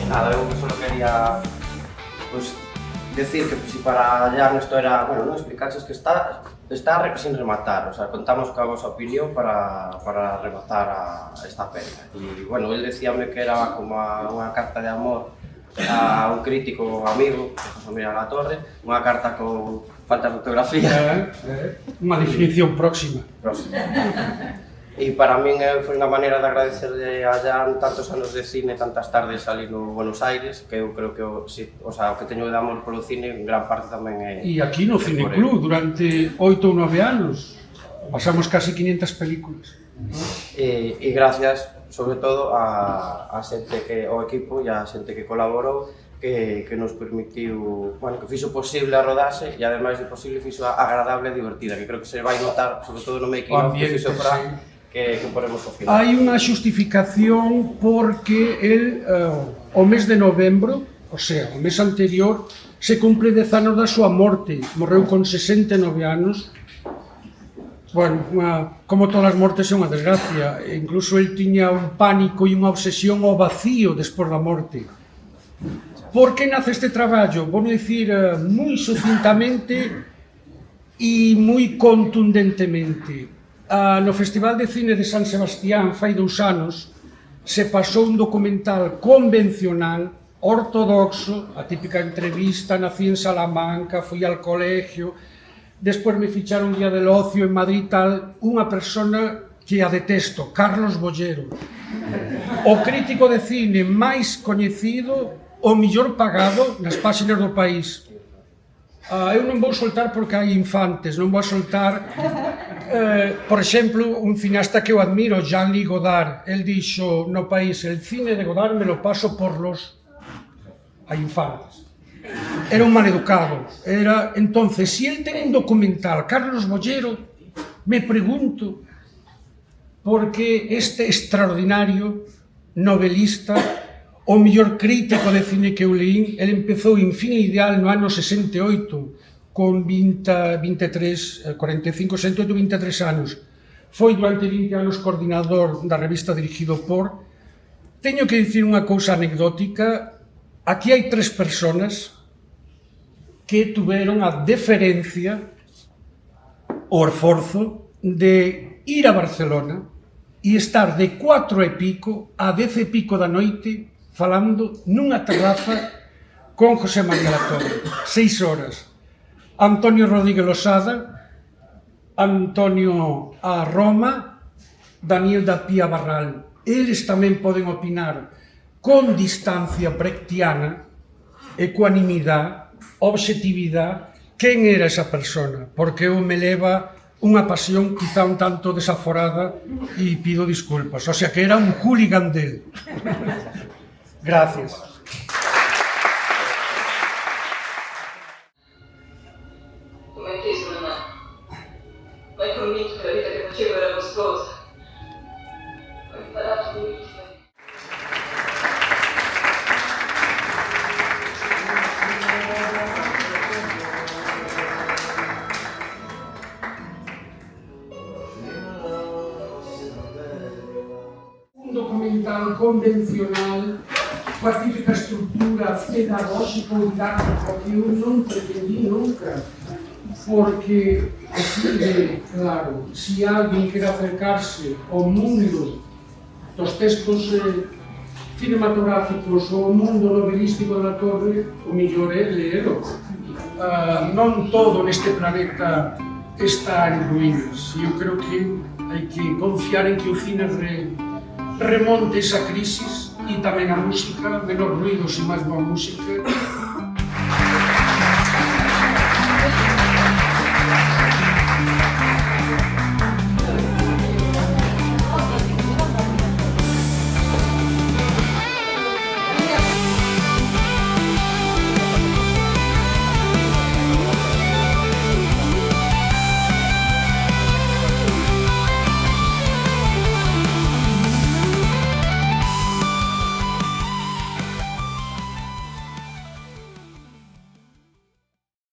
Nada, eu solo quería pues, decir que si para Jan esto era, bueno, no explicaches que está sin rematar, o sea, contamos con a vosa opinión para rematar esta pena. E, bueno, él decíame que era como unha carta de amor a un crítico amigo, José Miguel Latorre, unha carta con falta de ortografía. Unha definición próxima. E para min foi unha maneira de agradecerle a Jan tantos anos de cine, tantas tardes ali no Buenos Aires, que eu creo que o que teño de amor polo cine, en gran parte tamén é... E aquí no Cineclub, durante 8 ou 9 anos, pasamos casi 500 películas. E gracias, sobre todo, a xente ao equipo e a xente que colaborou, que nos permitiu, bueno, que fixo posible a rodaxe e ademais de posible fixo agradable e divertida, que creo que se vai notar, sobre todo no making of que fixo Fran, que poremos ao final. Hai unha xustificación porque el, o mes de novembro, o sea, o mes anterior, se cumpre 10 anos da súa morte, morreu con 69 anos. Bueno, como todas as mortes é unha desgracia, incluso el tiña un pánico e unha obsesión ao vacío despois da morte. Por que nace este traballo? Vou dicir moi sucintamente e moi contundentemente. No Festival de Cine de San Sebastián, fai 2 anos, se pasou un documental convencional, ortodoxo, a típica entrevista, nací en Salamanca, fui al colegio, despois me ficharon un día del ocio en Madrid tal, unha persona que a detesto, Carlos Bollero, o crítico de cine máis coñecido, o mellor pagado nas páxinas do país. Eu non vou soltar porque hai infantes, non vou soltar, por exemplo, un cineasta que eu admiro, Jean-Louis Godard, el dixo no país, el cine de Godard me lo paso por los infantes. Era un maleducado, entonces, si el ten un documental, Carlos Bollero, me pregunto por que este extraordinario novelista, o mellor crítico de cine que eu leín, ele empezou en Fin Ideal no ano 68, con 23 anos. Foi durante 20 anos coordinador da revista dirigido por. Teño que dicir unha cousa anecdótica. Aquí hai 3 personas que tuveron a deferencia, o esforzo, de ir a Barcelona e estar de 4 e pico a 10 e pico da noite falando nunha terraza con José María Latorre, 6 horas. Antonio Rodríguez Losada, Antonio a Roma, Daniel da Pía Barral. Eles tamén poden opinar con distancia brechtiana, ecuanimidade, obxectividade, quen era esa persona, porque eu me leva unha pasión quizá un tanto desaforada e pido disculpas, o sea que era un hooligan del. Gracias. Come inteso non è, ma è convinto che la vita che facevo era costosa. Ho imparato l'ultima. Un documental convencional, coa típica estructura pedagóxica ou didáctica que eu non pretendi nunca, porque o cine, claro, se alguén quere acercarse ao mundo dos textos cinematográficos ou ao mundo novelístico da Torre, o mellor é leelo. Non todo neste planeta está en ruínas, e eu creo que hai que confiar en que o cine remonte esa crisis, e tamén a música, menos ruidos e máis boa música,